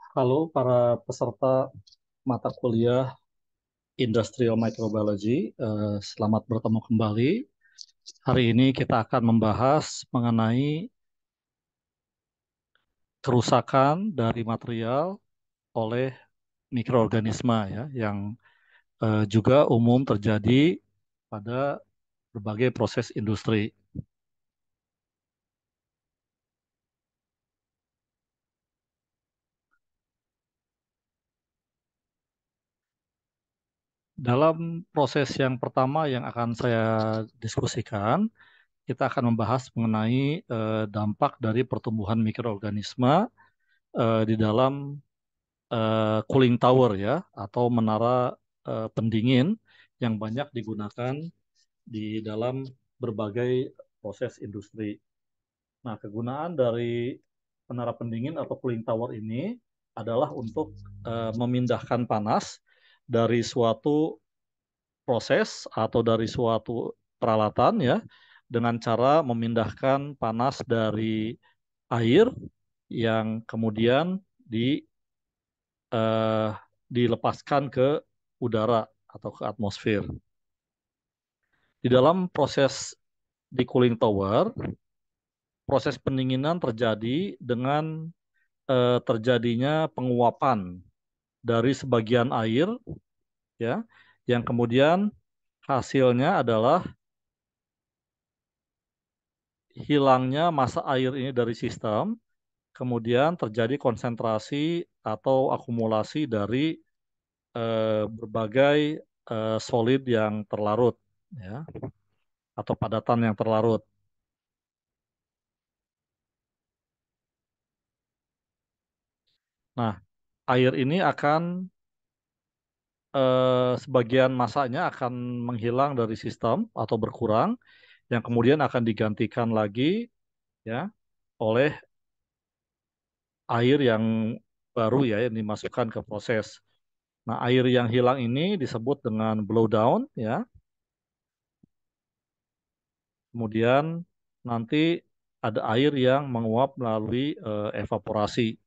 Halo para peserta mata kuliah Industrial Microbiology. Selamat bertemu kembali. Hari ini kita akan membahas mengenai kerusakan dari material oleh mikroorganisme ya, yang juga umum terjadi pada berbagai proses industri. Dalam proses yang pertama yang akan saya diskusikan, kita akan membahas mengenai dampak dari pertumbuhan mikroorganisme di dalam cooling tower ya, atau menara pendingin yang banyak digunakan di dalam berbagai proses industri. Nah, kegunaan dari menara pendingin atau cooling tower ini adalah untuk memindahkan panas dari suatu proses atau dari suatu peralatan ya, dengan cara memindahkan panas dari air yang kemudian eh, dilepaskan ke udara atau ke atmosfer. Di dalam proses di cooling tower, proses pendinginan terjadi dengan terjadinya penguapan dari sebagian air ya, yang kemudian hasilnya adalah hilangnya massa air ini dari sistem, kemudian terjadi konsentrasi atau akumulasi dari berbagai solid yang terlarut ya, atau padatan yang terlarut. Nah, air ini akan sebagian masanya akan menghilang dari sistem atau berkurang, yang kemudian akan digantikan lagi ya oleh air yang baru ya yang dimasukkan ke proses. Nah, air yang hilang ini disebut dengan blowdown ya. Kemudian nanti ada air yang menguap melalui evaporasi.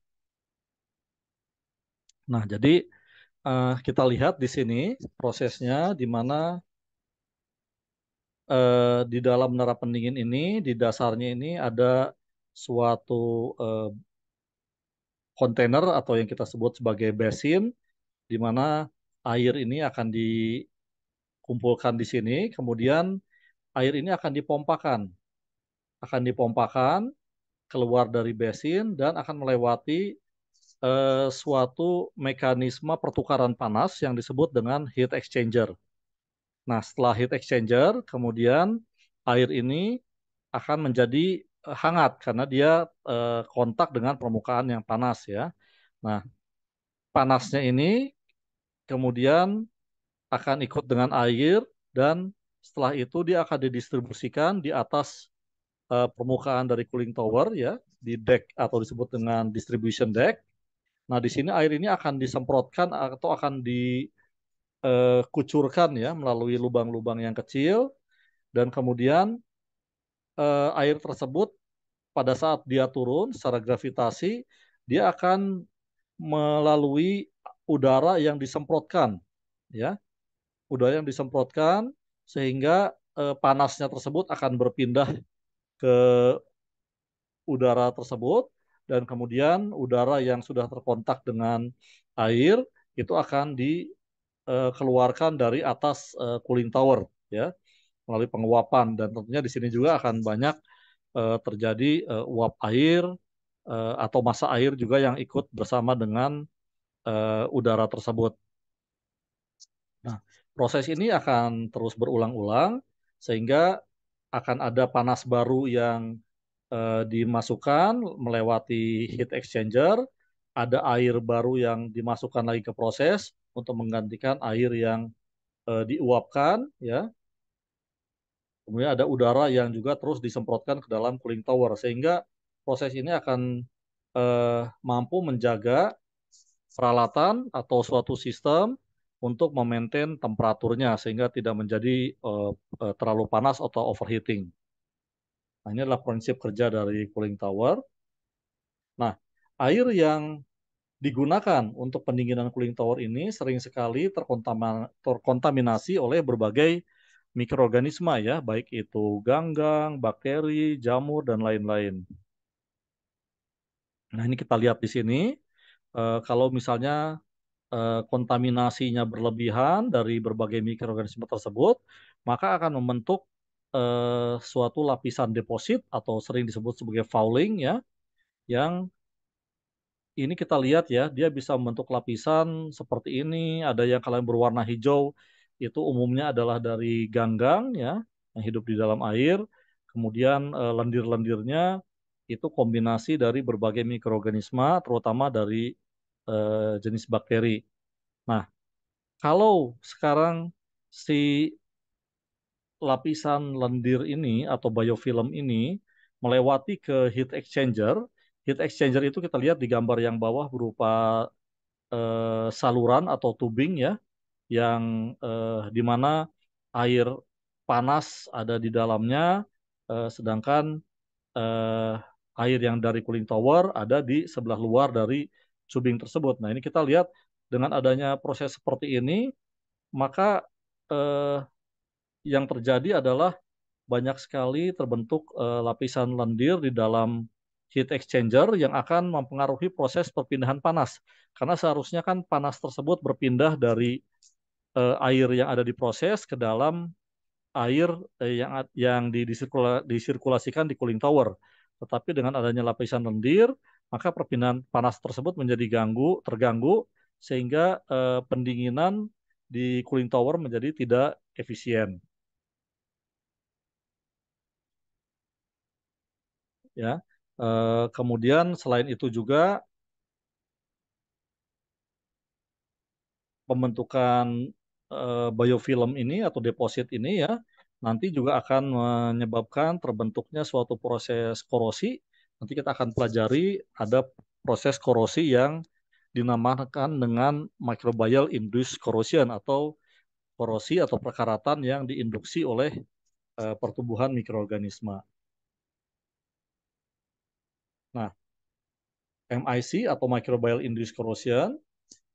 Nah, jadi kita lihat di sini prosesnya di mana di dalam menara pendingin ini, di dasarnya ini ada suatu eh, kontainer atau yang kita sebut sebagai basin, di mana air ini akan dikumpulkan di sini, kemudian air ini akan dipompakan keluar dari basin dan akan melewati suatu mekanisme pertukaran panas yang disebut dengan heat exchanger. Nah, setelah heat exchanger, kemudian air ini akan menjadi hangat karena dia kontak dengan permukaan yang panas ya. Nah, panasnya ini kemudian akan ikut dengan air dan setelah itu dia akan didistribusikan di atas permukaan dari cooling tower ya, di deck atau disebut dengan distribution deck. Nah, di sini air ini akan disemprotkan atau akan dikucurkan ya melalui lubang-lubang yang kecil, dan kemudian air tersebut pada saat dia turun secara gravitasi, dia akan melalui udara yang disemprotkan ya, udara yang disemprotkan sehingga panasnya tersebut akan berpindah ke udara tersebut, dan kemudian udara yang sudah terkontak dengan air itu akan dikeluarkan dari atas cooling tower ya melalui penguapan, dan tentunya di sini juga akan banyak terjadi uap air atau massa air juga yang ikut bersama dengan udara tersebut. Nah, proses ini akan terus berulang-ulang sehingga akan ada panas baru yang dimasukkan melewati heat exchanger, ada air baru yang dimasukkan lagi ke proses untuk menggantikan air yang diuapkan ya. Kemudian ada udara yang juga terus disemprotkan ke dalam cooling tower sehingga proses ini akan mampu menjaga peralatan atau suatu sistem untuk memaintain temperaturnya sehingga tidak menjadi terlalu panas atau overheating. Nah, ini adalah prinsip kerja dari cooling tower. Nah, air yang digunakan untuk pendinginan cooling tower ini sering sekali terkontaminasi oleh berbagai mikroorganisme ya, baik itu ganggang, bakteri, jamur, dan lain-lain. Nah, ini kita lihat di sini, kalau misalnya kontaminasinya berlebihan dari berbagai mikroorganisme tersebut, maka akan membentuk suatu lapisan deposit atau sering disebut sebagai fouling ya, yang ini kita lihat ya, dia bisa membentuk lapisan seperti ini. Ada yang kalau yang berwarna hijau itu umumnya adalah dari ganggang ya, yang hidup di dalam air. Kemudian lendir-lendirnya itu kombinasi dari berbagai mikroorganisme, terutama dari jenis bakteri. Nah, kalau sekarang si lapisan lendir ini atau biofilm ini melewati ke heat exchanger. Heat exchanger itu kita lihat di gambar yang bawah berupa saluran atau tubing ya, yang di mana air panas ada di dalamnya, sedangkan eh, air yang dari cooling tower ada di sebelah luar dari tubing tersebut. Nah, ini kita lihat dengan adanya proses seperti ini, maka eh, yang terjadi adalah banyak sekali terbentuk lapisan lendir di dalam heat exchanger yang akan mempengaruhi proses perpindahan panas. Karena seharusnya kan panas tersebut berpindah dari air yang ada di proses ke dalam air yang disirkulasikan di cooling tower. Tetapi dengan adanya lapisan lendir, maka perpindahan panas tersebut menjadi terganggu sehingga pendinginan di cooling tower menjadi tidak efisien. Ya. Kemudian selain itu juga pembentukan biofilm ini atau deposit ini ya nanti juga akan menyebabkan terbentuknya suatu proses korosi. Nanti kita akan pelajari ada proses korosi yang dinamakan dengan microbial induced corrosion atau korosi atau perkaratan yang diinduksi oleh pertumbuhan mikroorganisme. Nah, MIC atau microbial induced corrosion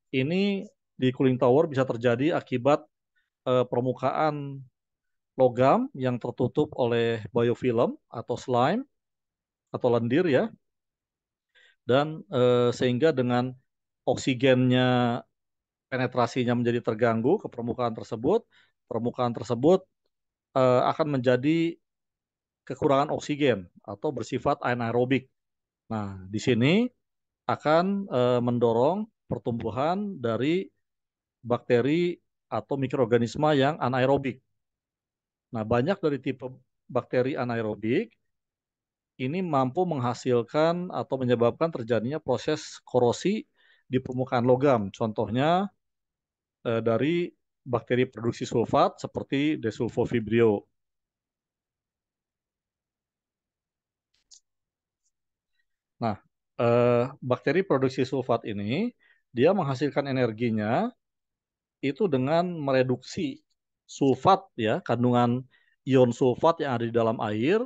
ini di cooling tower bisa terjadi akibat permukaan logam yang tertutup oleh biofilm atau slime atau lendir ya, dan sehingga dengan oksigennya penetrasinya menjadi terganggu ke permukaan tersebut akan menjadi kekurangan oksigen atau bersifat anaerobik. Nah, di sini akan mendorong pertumbuhan dari bakteri atau mikroorganisme yang anaerobik. Nah, banyak dari tipe bakteri anaerobik ini mampu menghasilkan atau menyebabkan terjadinya proses korosi di permukaan logam. Contohnya dari bakteri produksi sulfat seperti Desulfovibrio. Nah, bakteri produksi sulfat ini dia menghasilkan energinya itu dengan mereduksi sulfat ya, kandungan ion sulfat yang ada di dalam air,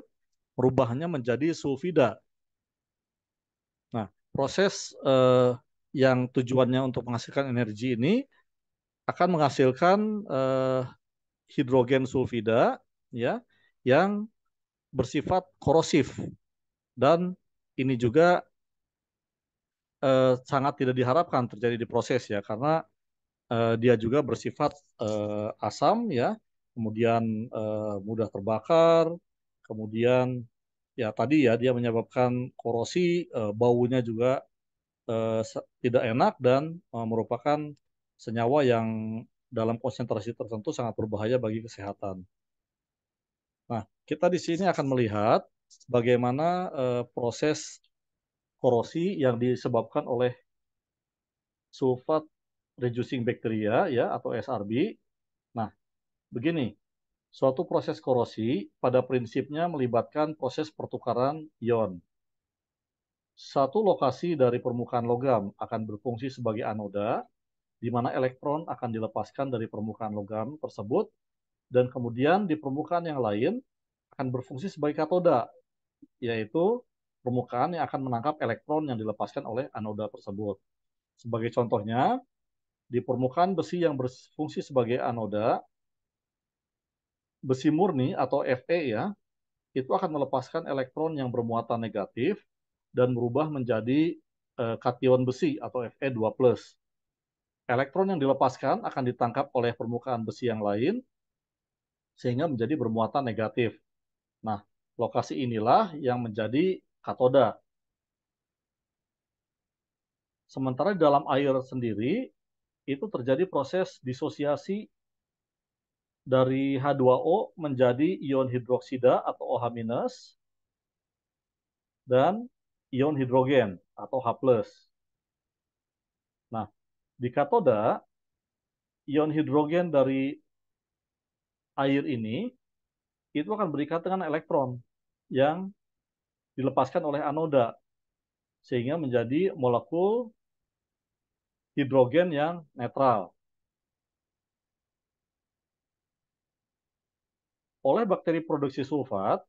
merubahnya menjadi sulfida. Nah, proses yang tujuannya untuk menghasilkan energi ini akan menghasilkan hidrogen sulfida ya yang bersifat korosif, dan ini juga sangat tidak diharapkan terjadi di proses ya, karena dia juga bersifat asam ya, kemudian mudah terbakar, kemudian ya tadi ya dia menyebabkan korosi, baunya juga tidak enak dan merupakan senyawa yang dalam konsentrasi tertentu sangat berbahaya bagi kesehatan. Nah, kita di sini akan melihat bagaimana proses korosi yang disebabkan oleh sulfat reducing bacteria ya atau SRB. Nah, begini, suatu proses korosi pada prinsipnya melibatkan proses pertukaran ion. Satu lokasi dari permukaan logam akan berfungsi sebagai anoda, di mana elektron akan dilepaskan dari permukaan logam tersebut, dan kemudian di permukaan yang lain akan berfungsi sebagai katoda, yaitu permukaan yang akan menangkap elektron yang dilepaskan oleh anoda tersebut. Sebagai contohnya, di permukaan besi yang berfungsi sebagai anoda, besi murni atau Fe ya, itu akan melepaskan elektron yang bermuatan negatif dan berubah menjadi kation besi atau Fe2+. Elektron yang dilepaskan akan ditangkap oleh permukaan besi yang lain sehingga menjadi bermuatan negatif. Nah, lokasi inilah yang menjadi katoda. Sementara di dalam air sendiri, itu terjadi proses disosiasi dari H2O menjadi ion hidroksida atau OH- dan ion hidrogen atau H+. Nah, di katoda, ion hidrogen dari air ini itu akan berikat dengan elektron yang dilepaskan oleh anoda sehingga menjadi molekul hidrogen yang netral. Oleh bakteri produksi sulfat,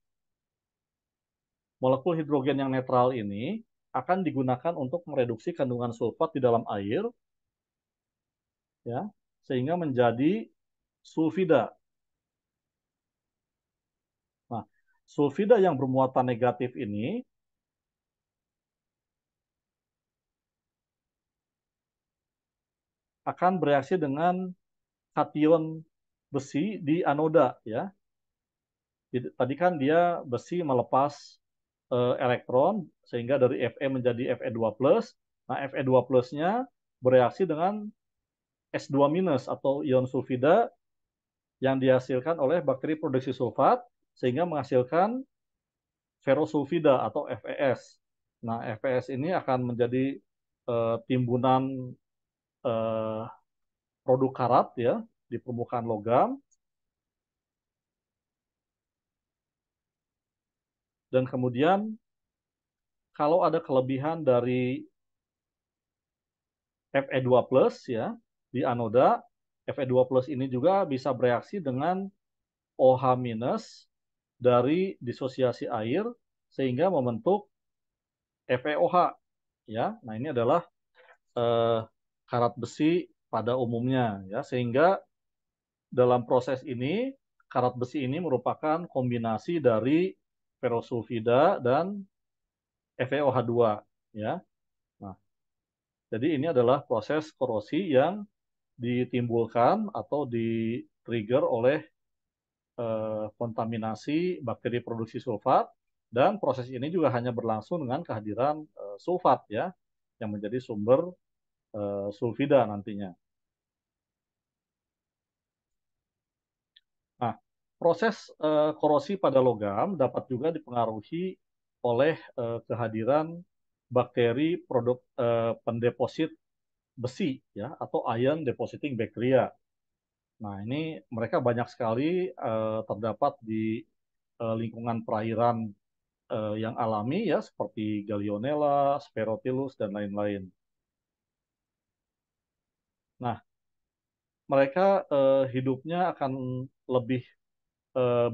molekul hidrogen yang netral ini akan digunakan untuk mereduksi kandungan sulfat di dalam air ya, sehingga menjadi sulfida. Nah, sulfida yang bermuatan negatif ini akan bereaksi dengan kation besi di anoda ya. Tadi kan dia besi melepas elektron sehingga dari Fe menjadi Fe2+. Nah, Fe2+-nya bereaksi dengan S2- atau ion sulfida yang dihasilkan oleh bakteri produksi sulfat sehingga menghasilkan ferrosulfida atau FeS. Nah, FeS ini akan menjadi timbunan eh, produk karat ya di permukaan logam, dan kemudian kalau ada kelebihan dari Fe2+ ya di anoda, Fe2+ ini juga bisa bereaksi dengan OH- dari disosiasi air sehingga membentuk FeOH ya. Nah, ini adalah eh, karat besi pada umumnya ya, sehingga dalam proses ini karat besi ini merupakan kombinasi dari ferrosulfida dan FeOH2 ya. Nah, jadi ini adalah proses korosi yang ditimbulkan atau di-trigger oleh kontaminasi bakteri produksi sulfat, dan proses ini juga hanya berlangsung dengan kehadiran sulfat ya yang menjadi sumber sulfida nantinya. Nah, proses korosi pada logam dapat juga dipengaruhi oleh kehadiran bakteri produk pendeposit besi ya atau ion depositing bacteria. Nah, ini mereka banyak sekali terdapat di lingkungan perairan yang alami ya seperti Gallionella, Sphaerotilus dan lain-lain. Nah, mereka hidupnya akan lebih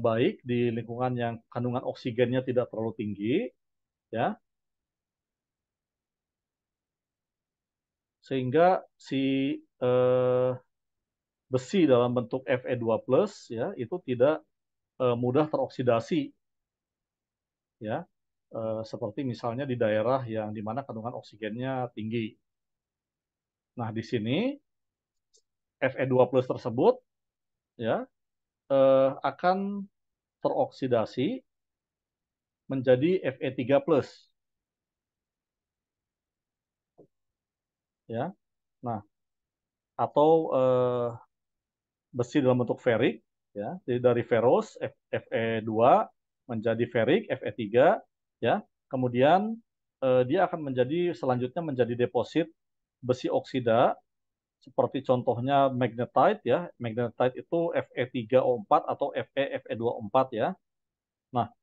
baik di lingkungan yang kandungan oksigennya tidak terlalu tinggi ya, sehingga si eh, besi dalam bentuk Fe2+ ya itu tidak mudah teroksidasi ya, seperti misalnya di daerah yang di mana kandungan oksigennya tinggi. Nah, di sini Fe2+ tersebut ya akan teroksidasi menjadi Fe3+ ya. Nah, atau besi dalam bentuk ferik ya. Jadi dari ferrous Fe2 menjadi ferik Fe3 ya. Kemudian dia akan menjadi selanjutnya menjadi deposit besi oksida seperti contohnya magnetite ya. Magnetite itu Fe3O4 atau Fe2O4 ya. Nah,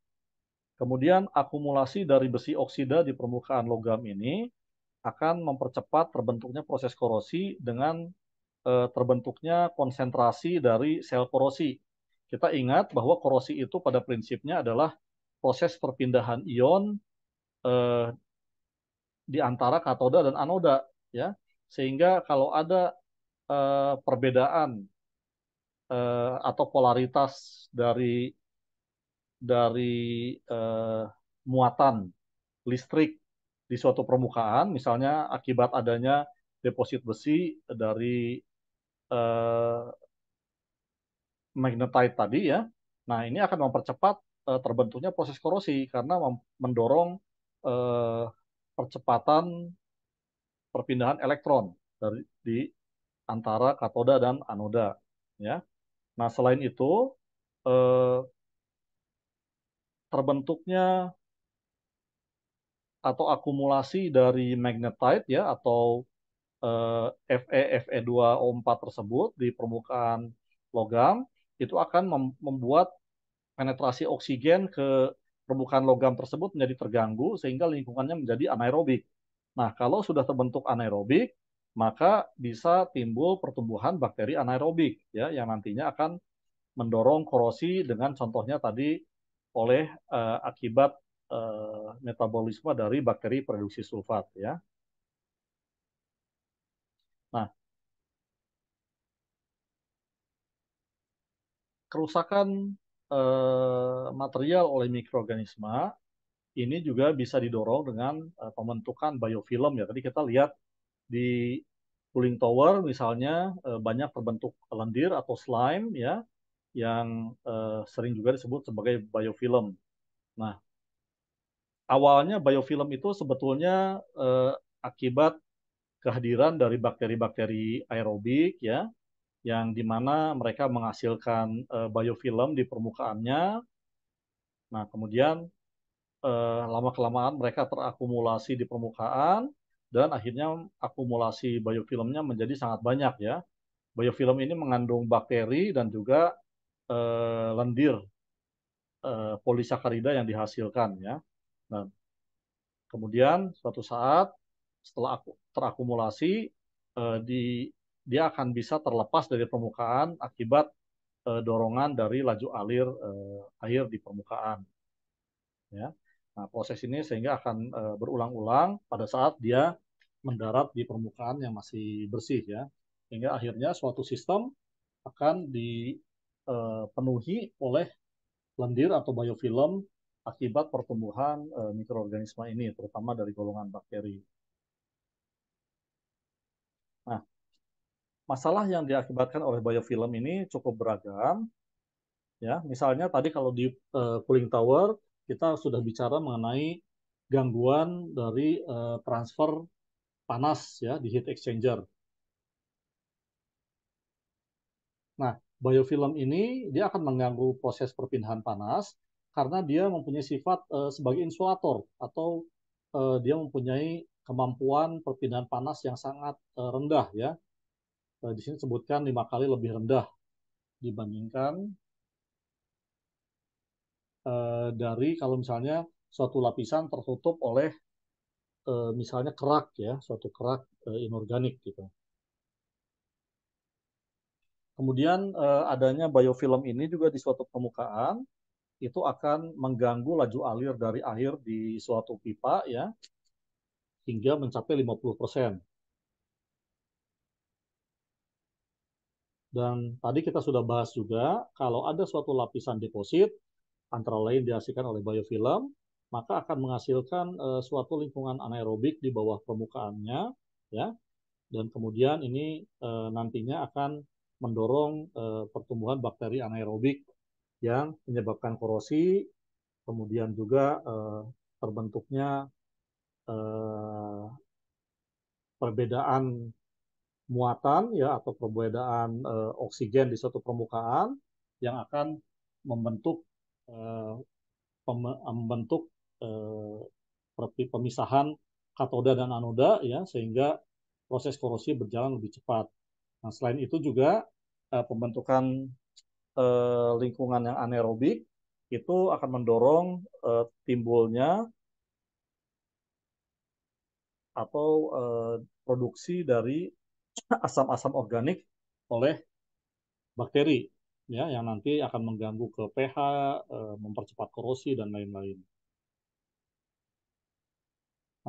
kemudian akumulasi dari besi oksida di permukaan logam ini akan mempercepat terbentuknya proses korosi dengan terbentuknya konsentrasi dari sel korosi. Kita ingat bahwa korosi itu pada prinsipnya adalah proses perpindahan ion eh, di antara katoda dan anoda, ya. Sehingga kalau ada perbedaan atau polaritas dari muatan listrik di suatu permukaan, misalnya akibat adanya deposit besi dari eh, magnetite tadi ya. Nah, ini akan mempercepat terbentuknya proses korosi karena mendorong eh, percepatan perpindahan elektron di antara katoda dan anoda ya. Nah, selain itu eh, terbentuknya atau akumulasi dari magnetite ya atau Fe2O4 tersebut di permukaan logam itu akan membuat penetrasi oksigen ke permukaan logam tersebut menjadi terganggu sehingga lingkungannya menjadi anaerobik. Nah, kalau sudah terbentuk anaerobik, maka bisa timbul pertumbuhan bakteri anaerobik ya yang nantinya akan mendorong korosi dengan contohnya tadi oleh akibat metabolisme dari bakteri produksi sulfat ya. Nah, kerusakan material oleh mikroorganisme ini juga bisa didorong dengan pembentukan biofilm ya. Tadi kita lihat di cooling tower misalnya banyak terbentuk lendir atau slime ya yang sering juga disebut sebagai biofilm. Nah, awalnya biofilm itu sebetulnya akibat kehadiran dari bakteri-bakteri aerobik ya yang dimana mereka menghasilkan biofilm di permukaannya. Nah, kemudian lama-kelamaan mereka terakumulasi di permukaan dan akhirnya akumulasi biofilmnya menjadi sangat banyak ya. Biofilm ini mengandung bakteri dan juga lendir polisakarida yang dihasilkan ya. Nah, kemudian suatu saat setelah terakumulasi dia akan bisa terlepas dari permukaan akibat dorongan dari laju alir air di permukaan ya. Nah, proses ini sehingga akan berulang-ulang pada saat dia mendarat di permukaan yang masih bersih ya. Sehingga akhirnya suatu sistem akan dipenuhi oleh lendir atau biofilm akibat pertumbuhan mikroorganisme ini terutama dari golongan bakteri. Nah, masalah yang diakibatkan oleh biofilm ini cukup beragam ya. Misalnya tadi kalau di cooling tower kita sudah bicara mengenai gangguan dari transfer panas ya di heat exchanger. Nah, biofilm ini dia akan mengganggu proses perpindahan panas karena dia mempunyai sifat sebagai insulator atau dia mempunyai kemampuan perpindahan panas yang sangat rendah ya. Di sini sebutkan 5 kali lebih rendah dibandingkan dari kalau misalnya suatu lapisan tertutup oleh misalnya kerak ya, suatu kerak inorganik gitu. Kemudian adanya biofilm ini juga di suatu permukaan itu akan mengganggu laju alir dari air di suatu pipa ya hingga mencapai 50%. Dan tadi kita sudah bahas juga kalau ada suatu lapisan deposit antara lain dihasilkan oleh biofilm, maka akan menghasilkan suatu lingkungan anaerobik di bawah permukaannya ya. Dan kemudian ini nantinya akan mendorong pertumbuhan bakteri anaerobik yang menyebabkan korosi, kemudian juga terbentuknya eh, perbedaan muatan ya atau perbedaan oksigen di suatu permukaan yang akan membentuk eh, membentuk pemisahan katoda dan anoda ya sehingga proses korosi berjalan lebih cepat. Nah, selain itu juga pembentukan lingkungan yang anaerobik itu akan mendorong timbulnya atau produksi dari asam-asam organik oleh bakteri ya yang nanti akan mengganggu ke pH, mempercepat korosi dan lain-lain.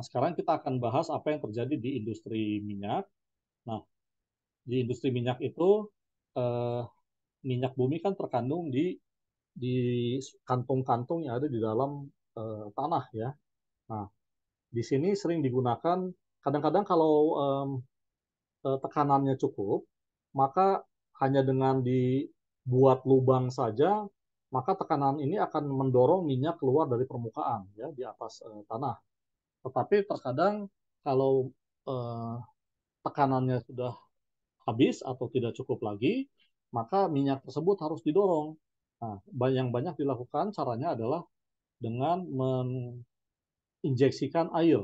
Nah, sekarang kita akan bahas apa yang terjadi di industri minyak. Nah, di industri minyak itu eh, minyak bumi kan terkandung di kantung-kantung yang ada di dalam tanah ya. Nah, di sini sering digunakan kadang-kadang kalau tekanannya cukup, maka hanya dengan dibuat lubang saja, maka tekanan ini akan mendorong minyak keluar dari permukaan ya di atas tanah. Tetapi terkadang kalau eh, tekanannya sudah habis atau tidak cukup lagi, maka minyak tersebut harus didorong. Nah, yang banyak dilakukan caranya adalah dengan injeksikan air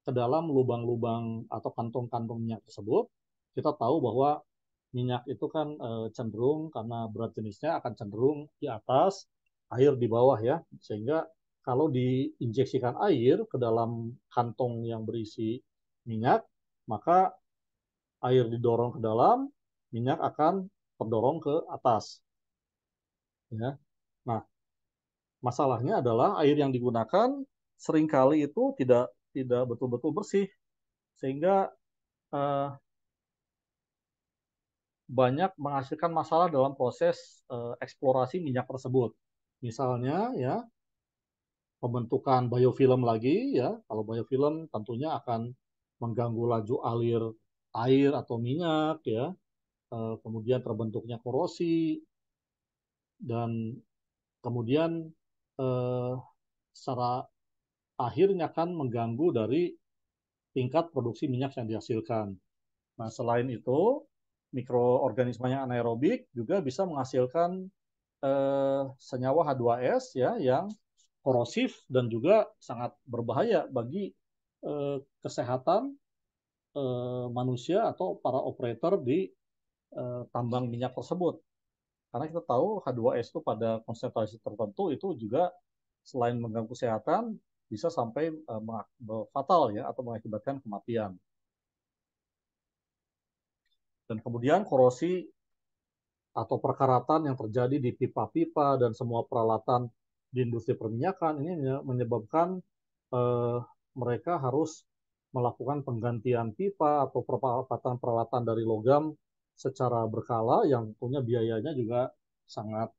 ke dalam lubang-lubang atau kantong-kantong minyak tersebut. Kita tahu bahwa minyak itu kan cenderung karena berat jenisnya akan cenderung di atas, air di bawah ya. Sehingga kalau diinjeksikan air ke dalam kantong yang berisi minyak, maka air didorong ke dalam, minyak akan terdorong ke atas. Ya. Nah, masalahnya adalah air yang digunakan seringkali itu tidak tidak betul-betul bersih sehingga eh, banyak menghasilkan masalah dalam proses eksplorasi minyak tersebut. Misalnya ya pembentukan biofilm lagi ya. Kalau biofilm tentunya akan mengganggu laju alir air atau minyak ya. Kemudian terbentuknya korosi dan kemudian eh, secara akhirnya akan mengganggu dari tingkat produksi minyak yang dihasilkan. Nah, selain itu, mikroorganisme yang anaerobik juga bisa menghasilkan senyawa H2S ya yang korosif dan juga sangat berbahaya bagi kesehatan manusia atau para operator di tambang minyak tersebut. Karena kita tahu H2S itu pada konsentrasi tertentu itu juga selain mengganggu kesehatan bisa sampai fatal ya atau mengakibatkan kematian. Dan kemudian korosi atau perkaratan yang terjadi di pipa-pipa dan semua peralatan di industri perminyakan ini menyebabkan eh, mereka harus melakukan penggantian pipa atau peralatan-peralatan dari logam secara berkala yang punya biayanya juga sangat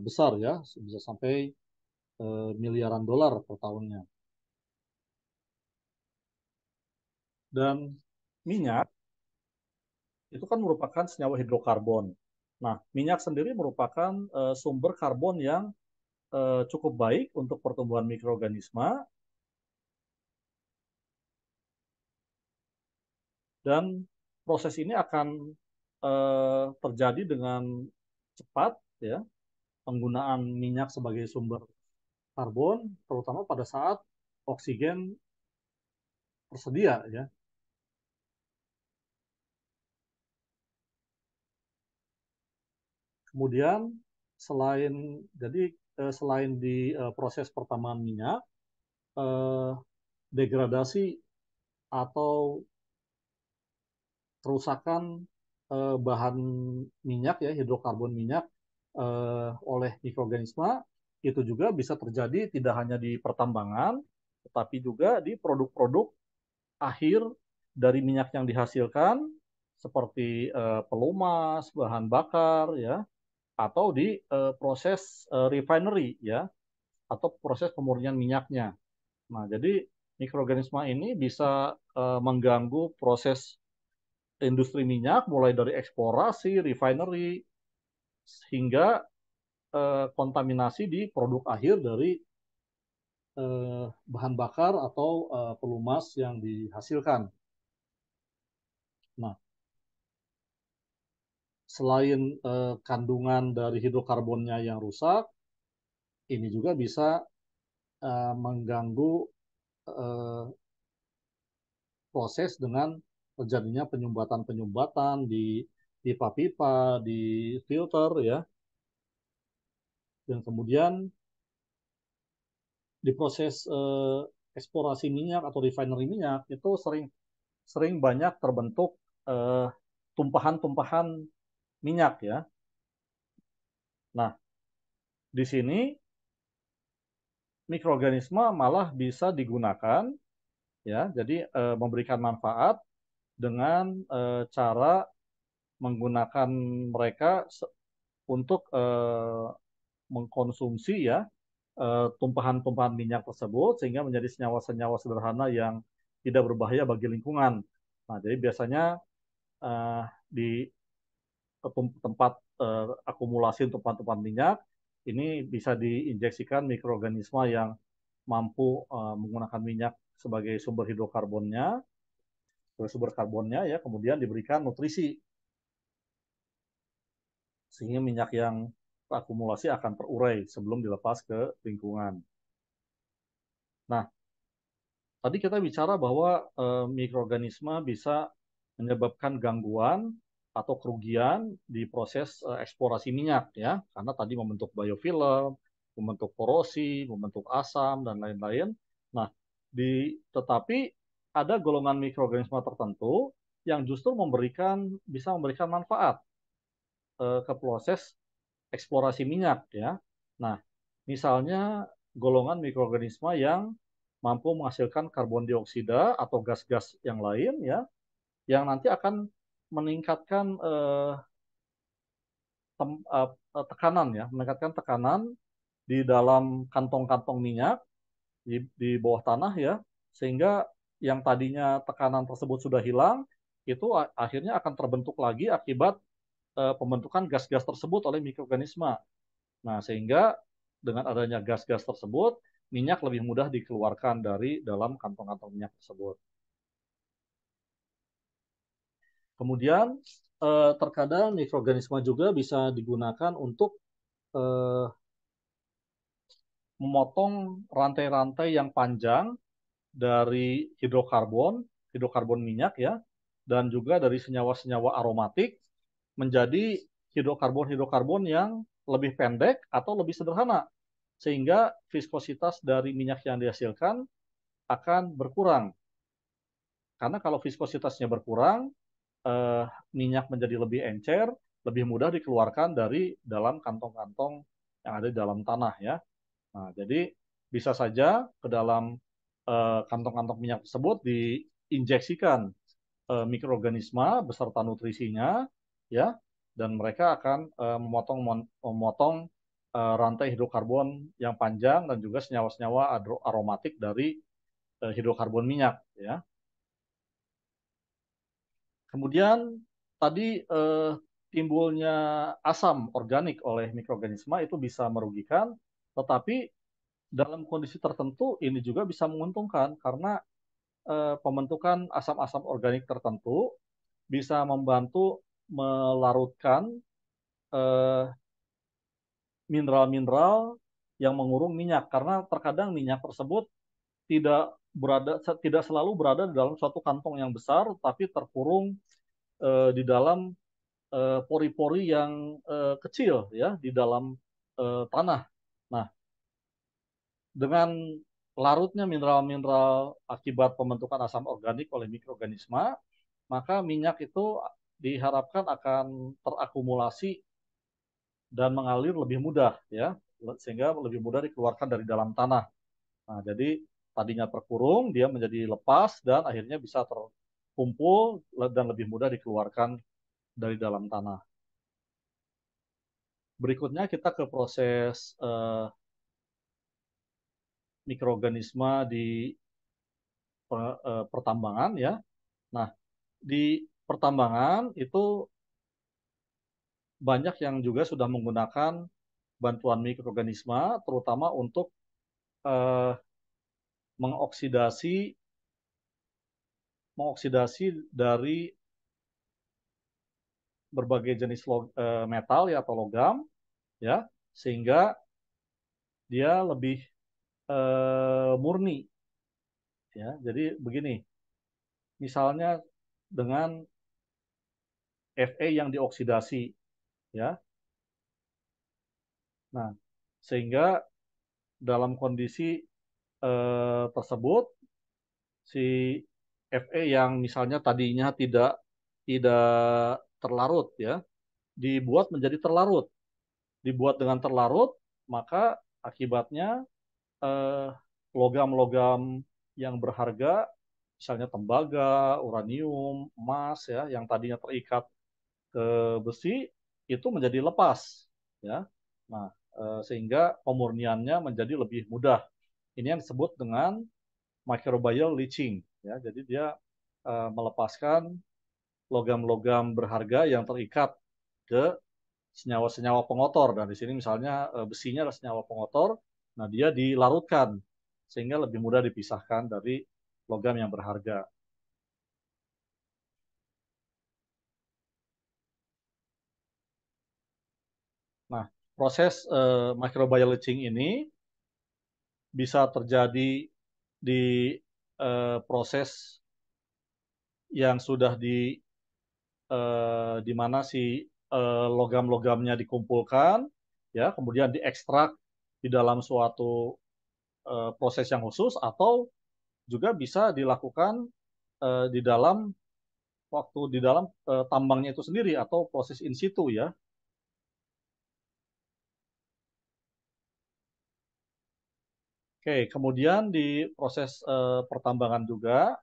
besar ya, bisa sampai miliaran dolar per tahunnya. Dan minyak itu kan merupakan senyawa hidrokarbon. Nah, minyak sendiri merupakan sumber karbon yang cukup baik untuk pertumbuhan mikroorganisme dan proses ini akan terjadi dengan cepat ya penggunaan minyak sebagai sumber karbon terutama pada saat oksigen tersedia ya. Kemudian selain di proses pertambangan minyak eh, degradasi atau kerusakan bahan minyak ya hidrokarbon minyak oleh mikroorganisme itu juga bisa terjadi tidak hanya di pertambangan tetapi juga di produk-produk akhir dari minyak yang dihasilkan seperti pelumas, bahan bakar ya atau di proses refinery ya atau proses pemurnian minyaknya. Nah, jadi mikroorganisme ini bisa mengganggu proses industri minyak mulai dari eksplorasi, refinery hingga kontaminasi di produk akhir dari bahan bakar atau pelumas yang dihasilkan. Nah, selain kandungan dari hidrokarbonnya yang rusak, ini juga bisa mengganggu eh, proses dengan terjadinya penyumbatan-penyumbatan di pipa-pipa, di filter ya, dan kemudian di proses eksplorasi minyak atau refinery minyak itu sering sering banyak terbentuk eh, tumpahan-tumpahan minyak ya. Nah, di sini mikroorganisme malah bisa digunakan ya, jadi memberikan manfaat dengan cara menggunakan mereka untuk mengkonsumsi ya tumpahan-tumpahan minyak tersebut sehingga menjadi senyawa-senyawa sederhana yang tidak berbahaya bagi lingkungan. Nah, jadi biasanya di tempat akumulasi tumpahan-tumpahan minyak ini bisa diinjeksikan mikroorganisme yang mampu menggunakan minyak sebagai sumber karbonnya ya, kemudian diberikan nutrisi sehingga minyak yang terakumulasi akan terurai sebelum dilepas ke lingkungan. Nah, tadi kita bicara bahwa mikroorganisme bisa menyebabkan gangguan atau kerugian di proses eksplorasi minyak ya, karena tadi membentuk biofilm, membentuk korosi, membentuk asam dan lain-lain. Nah, tetapi ada golongan mikroorganisme tertentu yang justru bisa memberikan manfaat ke proses eksplorasi minyak ya. Nah, misalnya golongan mikroorganisme yang mampu menghasilkan karbon dioksida atau gas-gas yang lain ya, yang nanti akan meningkatkan tekanan ya, meningkatkan tekanan di dalam kantong-kantong minyak di bawah tanah ya, sehingga yang tadinya tekanan tersebut sudah hilang, itu akhirnya akan terbentuk lagi akibat pembentukan gas-gas tersebut oleh mikroorganisme. Nah, sehingga dengan adanya gas-gas tersebut, minyak lebih mudah dikeluarkan dari dalam kantong-kantong minyak tersebut. Kemudian, terkadang mikroorganisme juga bisa digunakan untuk memotong rantai-rantai yang panjang dari hidrokarbon minyak ya, dan juga dari senyawa-senyawa aromatik menjadi hidrokarbon-hidrokarbon yang lebih pendek atau lebih sederhana, sehingga viskositas dari minyak yang dihasilkan akan berkurang. Karena kalau viskositasnya berkurang, minyak menjadi lebih encer, lebih mudah dikeluarkan dari dalam kantong-kantong yang ada di dalam tanah ya. Nah, jadi bisa saja ke dalam kantong-kantong minyak tersebut diinjeksikan mikroorganisme beserta nutrisinya ya, dan mereka akan memotong rantai hidrokarbon yang panjang dan juga senyawa-senyawa aromatik dari hidrokarbon minyak ya. Kemudian tadi timbulnya asam organik oleh mikroorganisme itu bisa merugikan, tetapi dalam kondisi tertentu ini juga bisa menguntungkan karena pembentukan asam-asam organik tertentu bisa membantu melarutkan mineral-mineral yang mengurung minyak karena terkadang minyak tersebut tidak selalu berada di dalam suatu kantong yang besar tapi terkurung di dalam pori-pori yang kecil ya di dalam tanah. Nah, dengan larutnya mineral-mineral akibat pembentukan asam organik oleh mikroorganisme, maka minyak itu diharapkan akan terakumulasi dan mengalir lebih mudah ya, sehingga lebih mudah dikeluarkan dari dalam tanah. Nah, jadi tadinya terkurung, dia menjadi lepas dan akhirnya bisa terkumpul dan lebih mudah dikeluarkan dari dalam tanah. Berikutnya kita ke proses mikroorganisme di pertambangan ya. Nah, di pertambangan itu banyak yang juga sudah menggunakan bantuan mikroorganisme, terutama untuk eh, mengoksidasi dari berbagai jenis metal ya atau logam ya, sehingga dia lebih murni ya. Jadi begini, misalnya dengan Fe yang dioksidasi ya. Nah, sehingga dalam kondisi tersebut si Fe yang misalnya tadinya tidak tidak terlarut ya, dibuat menjadi terlarut. Dibuat dengan terlarut, maka akibatnya eh, logam-logam yang berharga misalnya tembaga, uranium, emas ya, yang tadinya terikat ke besi itu menjadi lepas ya. Nah, sehingga pemurniannya menjadi lebih mudah. Ini yang disebut dengan microbial leaching ya. Jadi dia melepaskan logam-logam berharga yang terikat ke senyawa-senyawa pengotor. Dan di sini misalnya besinya adalah senyawa pengotor, nah dia dilarutkan sehingga lebih mudah dipisahkan dari logam yang berharga. Nah, proses microbial leaching ini bisa terjadi di proses yang sudah di mana si logam-logamnya dikumpulkan, ya, kemudian diekstrak di dalam suatu proses yang khusus, atau juga bisa dilakukan di dalam tambangnya itu sendiri atau proses in situ ya. Oke, kemudian di proses pertambangan juga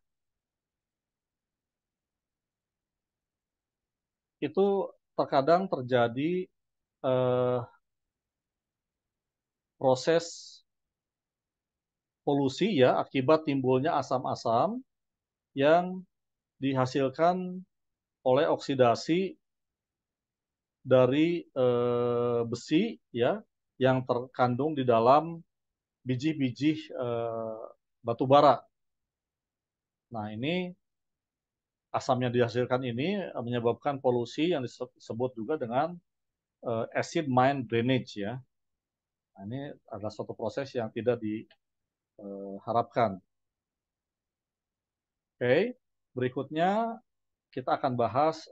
itu terkadang terjadi eh, proses polusi ya akibat timbulnya asam-asam yang dihasilkan oleh oksidasi dari besi ya yang terkandung di dalam biji-biji batu bara. Nah, ini asam yang dihasilkan ini menyebabkan polusi yang disebut juga dengan acid mine drainage ya. Nah, ini adalah suatu proses yang tidak diharapkan. Oke, berikutnya kita akan bahas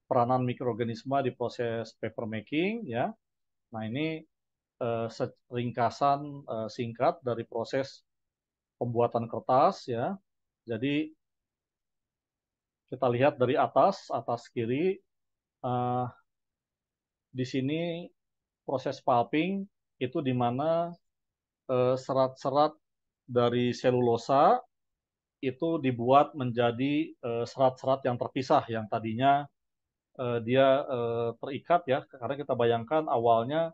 peranan mikroorganisme di proses paper making ya. Nah, ini ringkasan singkat dari proses pembuatan kertas ya. Jadi kita lihat dari atas kiri, uh, di sini proses pulping itu di mana serat-serat dari selulosa itu dibuat menjadi serat-serat yang terpisah yang tadinya dia terikat ya, karena kita bayangkan awalnya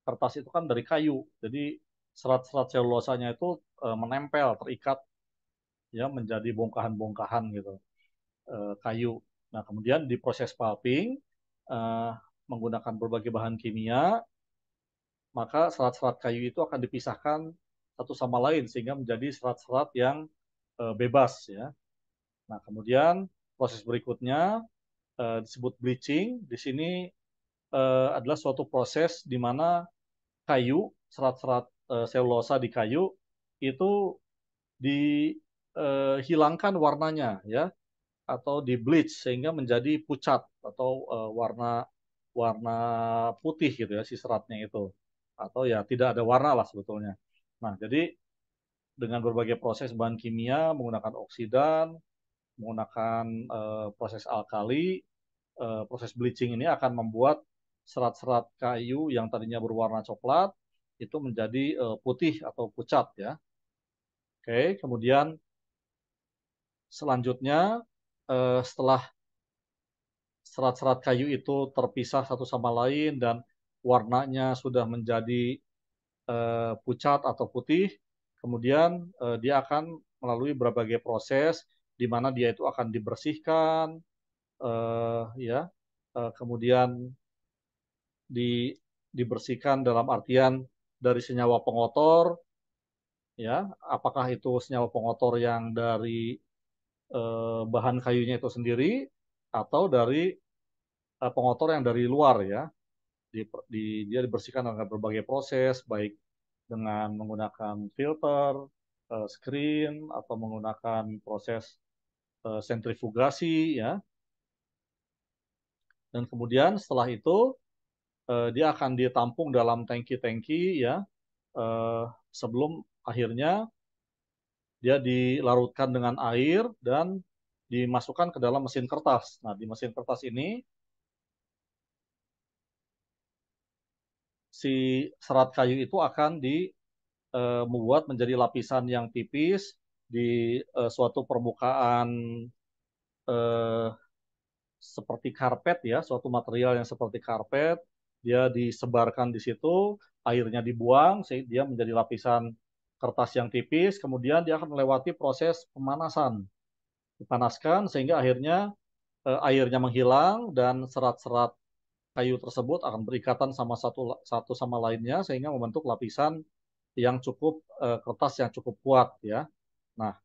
kertas itu kan dari kayu, jadi serat-serat selulosanya itu menempel, terikat ya menjadi bongkahan-bongkahan gitu kayu. Nah, kemudian di proses pulping eh, menggunakan berbagai bahan kimia, maka serat-serat kayu itu akan dipisahkan satu sama lain sehingga menjadi serat-serat yang bebas ya. Nah, kemudian proses berikutnya disebut bleaching. Di sini adalah suatu proses di mana kayu, serat-serat selulosa di kayu itu dihilangkan warnanya ya, atau di bleach sehingga menjadi pucat atau warna warna putih gitu ya si seratnya itu, atau ya tidak ada warna lah sebetulnya. Nah, jadi dengan berbagai proses bahan kimia menggunakan oksidan, menggunakan proses alkali, proses bleaching ini akan membuat serat-serat kayu yang tadinya berwarna coklat itu menjadi putih atau pucat ya. Oke, kemudian selanjutnya setelah serat-serat kayu itu terpisah satu sama lain dan warnanya sudah menjadi pucat atau putih, kemudian dia akan melalui berbagai proses di mana dia itu akan dibersihkan, ya, kemudian di, dibersihkan dalam artian dari senyawa pengotor, ya, apakah itu senyawa pengotor yang dari bahan kayunya itu sendiri atau dari pengotor yang dari luar ya. Dia dibersihkan dengan berbagai proses, baik dengan menggunakan filter, screen, atau menggunakan proses sentrifugasi ya. Dan kemudian setelah itu dia akan ditampung dalam tangki-tangki ya, sebelum akhirnya dia dilarutkan dengan air dan dimasukkan ke dalam mesin kertas. Nah, di mesin kertas ini si serat kayu itu akan membuat menjadi lapisan yang tipis di suatu permukaan eh, seperti karpet ya, suatu material yang seperti karpet, dia disebarkan di situ, airnya dibuang, sehingga dia menjadi lapisan kertas yang tipis, kemudian dia akan melewati proses pemanasan, dipanaskan sehingga akhirnya airnya menghilang dan serat-serat kayu tersebut akan berikatan sama satu satu sama lainnya sehingga membentuk lapisan yang cukup kertas yang cukup kuat ya. Nah,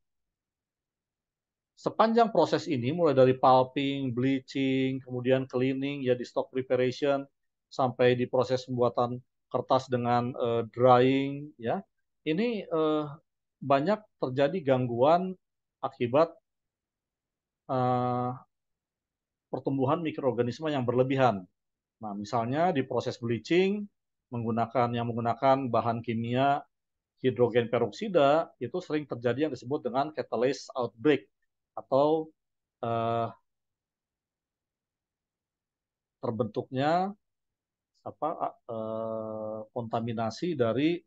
sepanjang proses ini mulai dari pulping, bleaching, kemudian cleaning ya di stock preparation sampai di proses pembuatan kertas dengan drying ya. Ini banyak terjadi gangguan akibat eh, pertumbuhan mikroorganisme yang berlebihan. Nah, misalnya di proses bleaching menggunakan bahan kimia hidrogen peroksida itu sering terjadi yang disebut dengan catalyst outbreak atau eh, terbentuknya kontaminasi dari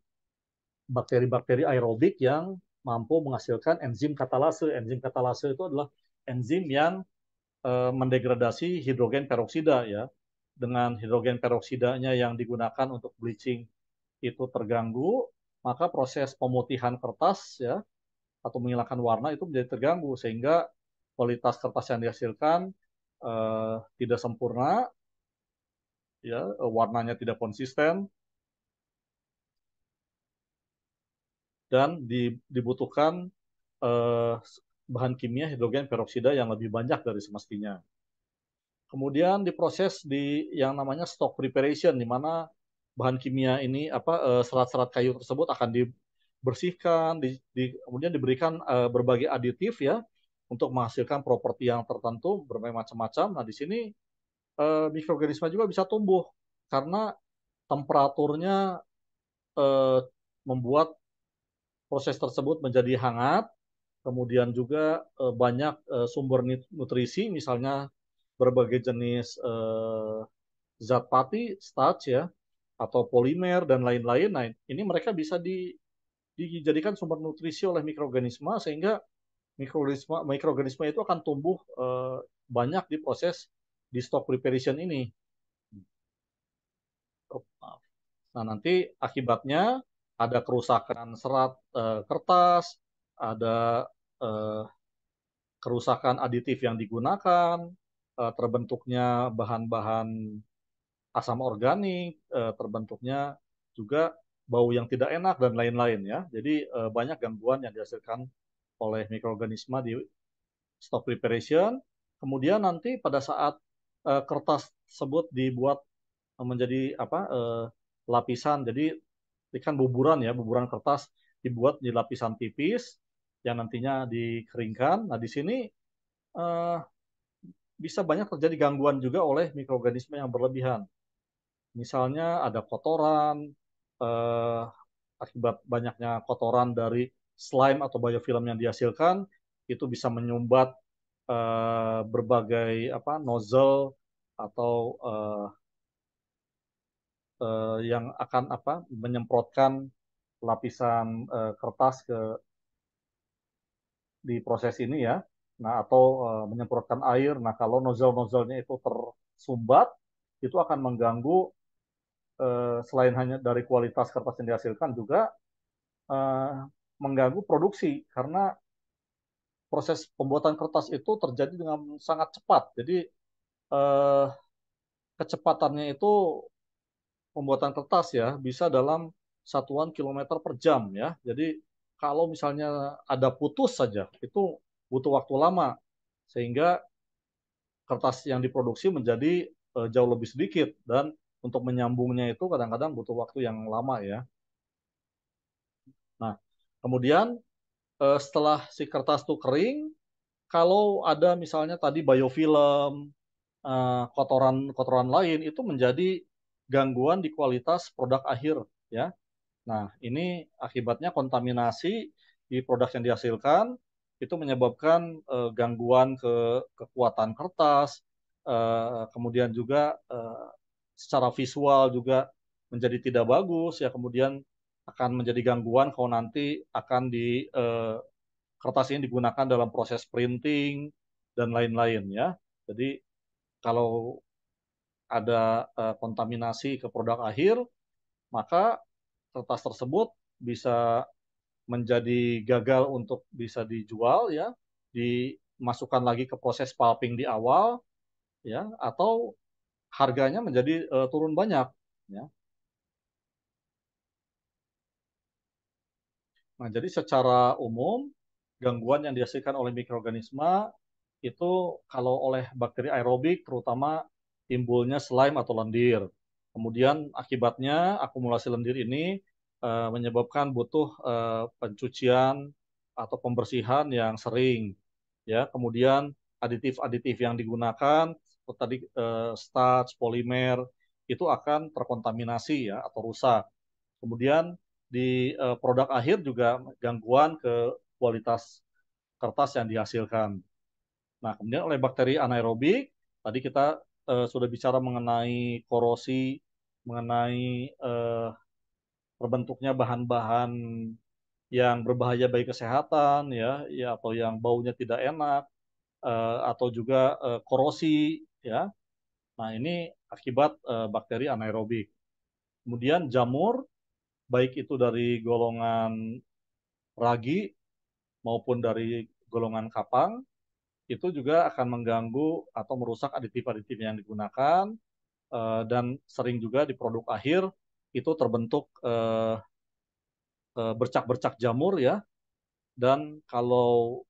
bakteri-bakteri aerobik yang mampu menghasilkan enzim katalase. Enzim katalase itu adalah enzim yang mendegradasi hidrogen peroksida ya. Dengan hidrogen peroksidanya yang digunakan untuk bleaching itu terganggu, maka proses pemutihan kertas ya atau menghilangkan warna itu menjadi terganggu sehingga kualitas kertas yang dihasilkan tidak sempurna ya, warnanya tidak konsisten dan dibutuhkan eh, bahan kimia hidrogen peroksida yang lebih banyak dari semestinya. Kemudian diproses di yang namanya stock preparation, di mana bahan kimia ini serat-serat kayu tersebut akan dibersihkan, kemudian diberikan berbagai aditif ya untuk menghasilkan properti yang tertentu berbagai macam-macam. Nah di sini mikroorganisme juga bisa tumbuh karena temperaturnya eh, membuat proses tersebut menjadi hangat, kemudian juga banyak sumber nutrisi, misalnya berbagai jenis zat pati, starch ya, atau polimer dan lain-lain. Nah, ini mereka bisa dijadikan sumber nutrisi oleh mikroorganisme sehingga mikroorganisme itu akan tumbuh banyak di proses di stock preparation ini. Nah, nanti akibatnya ada kerusakan serat kertas, ada eh, kerusakan aditif yang digunakan, terbentuknya bahan-bahan asam organik, terbentuknya juga bau yang tidak enak dan lain-lain ya. Jadi banyak gangguan yang dihasilkan oleh mikroorganisme di stock preparation. Kemudian nanti pada saat kertas tersebut dibuat menjadi lapisan. Jadi ikan buburan ya, buburan kertas dibuat di lapisan tipis yang nantinya dikeringkan. Nah, di sini eh, bisa banyak terjadi gangguan juga oleh mikroorganisme yang berlebihan. Misalnya ada kotoran, eh, akibat banyaknya kotoran dari slime atau biofilm yang dihasilkan, itu bisa menyumbat berbagai nozzle atau yang akan menyemprotkan lapisan kertas di proses ini ya. Nah, atau menyemprotkan air. Nah, kalau nozzle-nozzlenya itu tersumbat, itu akan mengganggu selain hanya dari kualitas kertas yang dihasilkan juga eh, mengganggu produksi karena proses pembuatan kertas itu terjadi dengan sangat cepat. Jadi eh, kecepatannya itu pembuatan kertas ya bisa dalam satuan kilometer per jam ya. Jadi kalau misalnya ada putus saja itu butuh waktu lama sehingga kertas yang diproduksi menjadi jauh lebih sedikit dan untuk menyambungnya itu kadang-kadang butuh waktu yang lama ya. Nah, kemudian setelah si kertas itu kering, kalau ada misalnya tadi biofilm, kotoran-kotoran lain itu menjadi gangguan di kualitas produk akhir ya. Nah, ini akibatnya kontaminasi di produk yang dihasilkan itu menyebabkan gangguan kekuatan kertas, kemudian juga secara visual juga menjadi tidak bagus ya, kemudian akan menjadi gangguan kalau nanti akan kertas ini digunakan dalam proses printing dan lain-lain ya. Jadi kalau ada kontaminasi ke produk akhir, maka kertas tersebut bisa menjadi gagal untuk bisa dijual ya, dimasukkan lagi ke proses pulping di awal ya, atau harganya menjadi turun banyak ya. Nah, jadi secara umum gangguan yang dihasilkan oleh mikroorganisme itu kalau oleh bakteri aerobik terutama timbulnya slime atau lendir. Kemudian akibatnya akumulasi lendir ini menyebabkan butuh pencucian atau pembersihan yang sering. Ya, kemudian aditif-aditif yang digunakan seperti tadi starch, polimer itu akan terkontaminasi ya atau rusak. Kemudian di produk akhir juga gangguan ke kualitas kertas yang dihasilkan. Nah, kemudian oleh bakteri anaerobik, tadi kita sudah bicara mengenai korosi, mengenai terbentuknya bahan-bahan yang berbahaya bagi kesehatan, ya atau yang baunya tidak enak, atau juga korosi, ya. Nah, ini akibat bakteri anaerobik. Kemudian jamur, baik itu dari golongan ragi maupun dari golongan kapang, itu juga akan mengganggu atau merusak aditif-aditif yang digunakan dan sering juga di produk akhir itu terbentuk bercak-bercak jamur ya. Dan kalau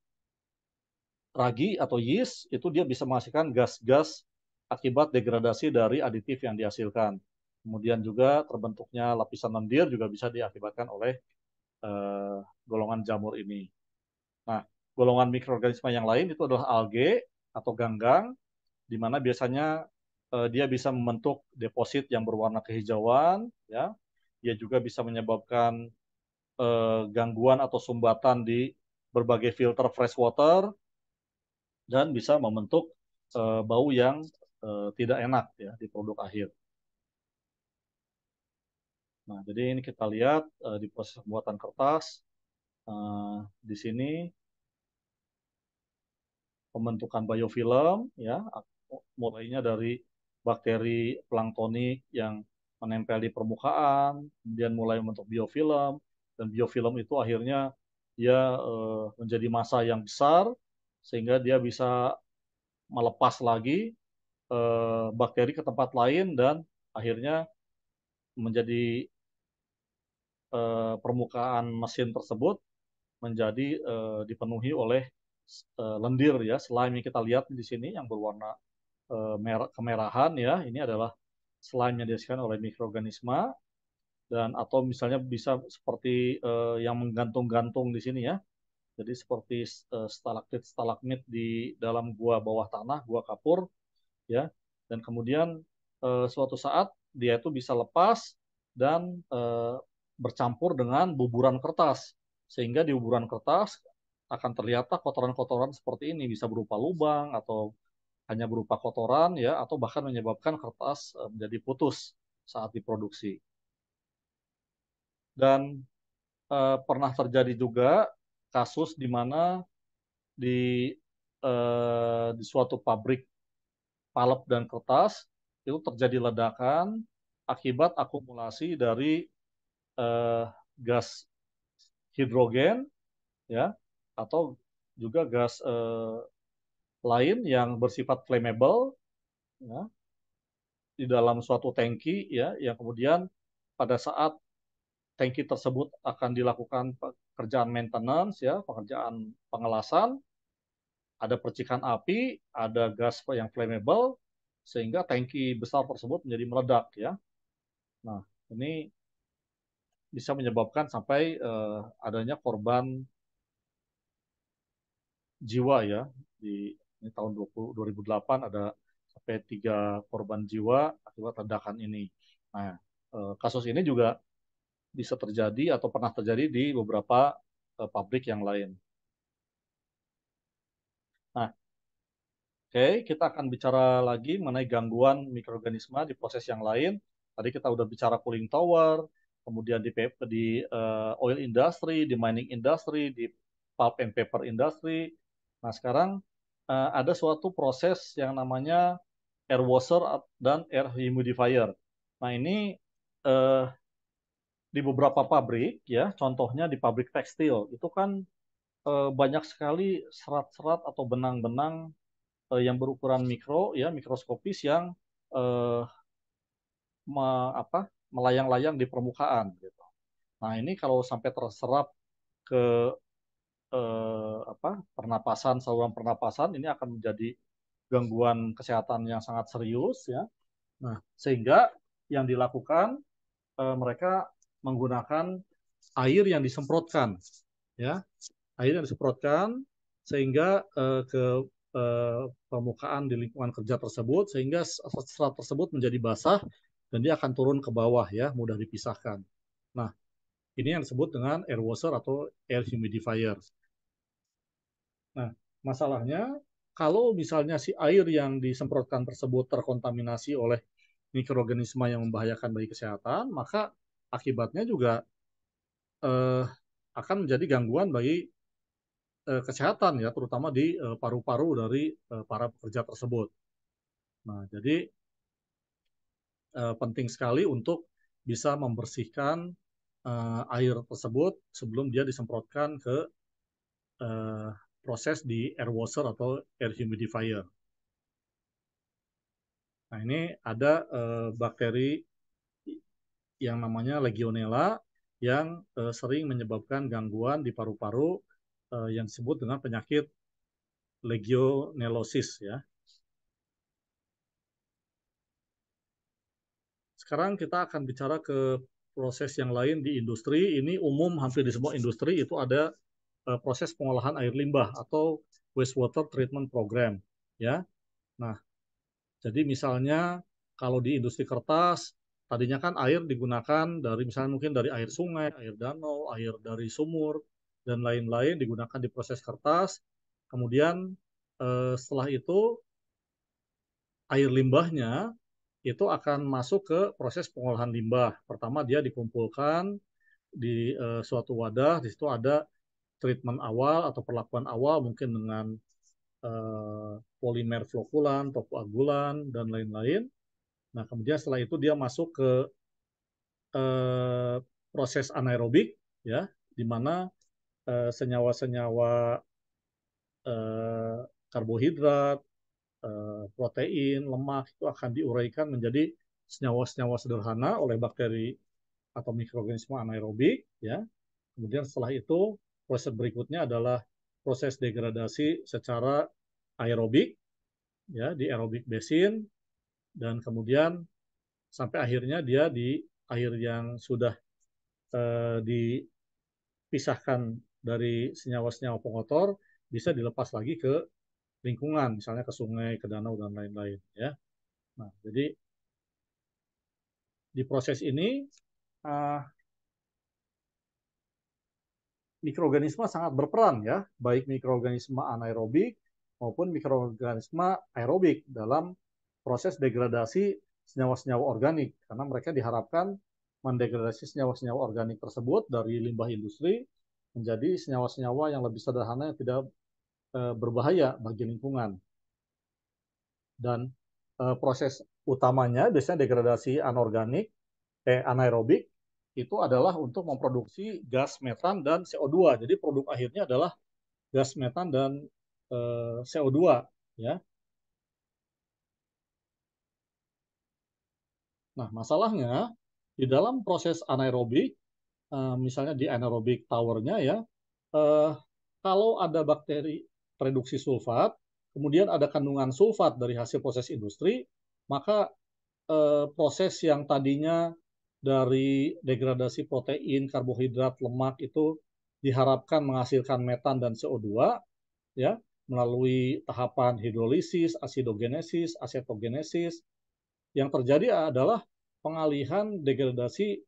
ragi atau yeast itu dia bisa menghasilkan gas-gas akibat degradasi dari aditif yang dihasilkan. Kemudian juga terbentuknya lapisan lendir juga bisa diakibatkan oleh golongan jamur ini. Nah, golongan mikroorganisme yang lain itu adalah alge atau ganggang, di mana biasanya dia bisa membentuk deposit yang berwarna kehijauan, ya. Dia juga bisa menyebabkan gangguan atau sumbatan di berbagai filter freshwater dan bisa membentuk bau yang tidak enak ya di produk akhir. Nah, jadi ini kita lihat di proses pembuatan kertas. Di sini pembentukan biofilm ya, mulainya dari bakteri planktonik yang menempel di permukaan, kemudian mulai membentuk biofilm, dan biofilm itu akhirnya dia menjadi massa yang besar sehingga dia bisa melepas lagi bakteri ke tempat lain dan akhirnya menjadi permukaan mesin tersebut menjadi dipenuhi oleh lendir ya, slime yang kita lihat di sini yang berwarna kemerahan ya, ini adalah slime yang dihasilkan oleh mikroorganisme. Dan atau misalnya bisa seperti yang menggantung-gantung di sini ya, jadi seperti stalaktit stalagmit di dalam gua bawah tanah, gua kapur ya, dan kemudian suatu saat dia itu bisa lepas dan bercampur dengan buburan kertas, sehingga di buburan kertas akan terlihat kotoran-kotoran seperti ini, bisa berupa lubang atau hanya berupa kotoran ya, atau bahkan menyebabkan kertas menjadi putus saat diproduksi. Dan pernah terjadi juga kasus di mana di di suatu pabrik palep dan kertas itu terjadi ledakan akibat akumulasi dari eh, gas hidrogen ya, atau juga gas lain yang bersifat flammable ya, di dalam suatu tangki ya, yang kemudian pada saat tangki tersebut akan dilakukan pekerjaan maintenance ya, pekerjaan pengelasan, ada percikan api, ada gas yang flammable, sehingga tangki besar tersebut menjadi meledak ya. Nah, ini bisa menyebabkan sampai adanya korban jiwa ya. Di ini tahun 2008 ada sampai 3 korban jiwa akibat ledakan ini. Nah, kasus ini juga bisa terjadi atau pernah terjadi di beberapa pabrik yang lain. Nah, oke, kita akan bicara lagi mengenai gangguan mikroorganisme di proses yang lain. Tadi kita udah bicara cooling tower, kemudian di oil industry, di mining industry, di pulp and paper industry. Nah, sekarang ada suatu proses yang namanya air washer dan air humidifier. Nah, ini eh, di beberapa pabrik ya, contohnya di pabrik tekstil, itu kan banyak sekali serat-serat atau benang-benang yang berukuran mikro ya, mikroskopis yang eh, melayang-layang di permukaan gitu. Nah, ini kalau sampai terserap ke pernapasan, saluran pernapasan, ini akan menjadi gangguan kesehatan yang sangat serius ya. Nah, sehingga yang dilakukan mereka menggunakan air yang disemprotkan ya, air yang disemprotkan sehingga ke permukaan di lingkungan kerja tersebut, sehingga serat tersebut menjadi basah dan dia akan turun ke bawah ya, mudah dipisahkan. Nah, ini yang disebut dengan air washer atau air humidifier. Nah, masalahnya kalau misalnya si air yang disemprotkan tersebut terkontaminasi oleh mikroorganisme yang membahayakan bagi kesehatan, maka akibatnya juga eh, akan menjadi gangguan bagi kesehatan ya, terutama di paru-paru dari para pekerja tersebut. Nah, jadi penting sekali untuk bisa membersihkan air tersebut sebelum dia disemprotkan ke proses di air washer atau air humidifier. Nah, ini ada bakteri yang namanya Legionella yang sering menyebabkan gangguan di paru-paru yang disebut dengan penyakit legionellosis ya. Sekarang kita akan bicara ke proses yang lain di industri. Ini umum hampir di semua industri itu ada proses pengolahan air limbah atau wastewater treatment program ya. Nah, jadi misalnya kalau di industri kertas, tadinya kan air digunakan dari misalnya mungkin dari air sungai, air danau, air dari sumur, dan lain-lain digunakan di proses kertas. Kemudian setelah itu air limbahnya itu akan masuk ke proses pengolahan limbah. Pertama dia dikumpulkan di suatu wadah, di situ ada treatment awal atau perlakuan awal mungkin dengan polimer flokulan, tokoagulan, dan lain-lain. Nah, kemudian setelah itu dia masuk ke proses anaerobik, ya, di mana senyawa-senyawa karbohidrat, protein, lemak itu akan diuraikan menjadi senyawa-senyawa sederhana oleh bakteri atau mikroorganisme anaerobik, ya. Kemudian setelah itu proses berikutnya adalah proses degradasi secara aerobik, ya, di aerobik basin, dan kemudian sampai akhirnya dia di air yang sudah dipisahkan dari senyawa-senyawa pengotor bisa dilepas lagi ke lingkungan, misalnya ke sungai, ke danau, dan lain-lain. Ya. Nah, jadi di proses ini uh, mikroorganisme sangat berperan ya, baik mikroorganisme anaerobik maupun mikroorganisme aerobik dalam proses degradasi senyawa-senyawa organik, karena mereka diharapkan mendegradasi senyawa-senyawa organik tersebut dari limbah industri menjadi senyawa-senyawa yang lebih sederhana yang tidak berbahaya bagi lingkungan. Dan proses utamanya biasanya degradasi anaerobik itu adalah untuk memproduksi gas metan dan CO2. Jadi produk akhirnya adalah gas metan dan CO2 ya. Nah, masalahnya di dalam proses anaerobik, misalnya di anaerobik towernya ya, kalau ada bakteri reduksi sulfat, kemudian ada kandungan sulfat dari hasil proses industri, maka proses yang tadinya dari degradasi protein, karbohidrat, lemak itu diharapkan menghasilkan metan dan CO2 ya melalui tahapan hidrolisis, asidogenesis, asetogenesis. Yang terjadi adalah pengalihan degradasi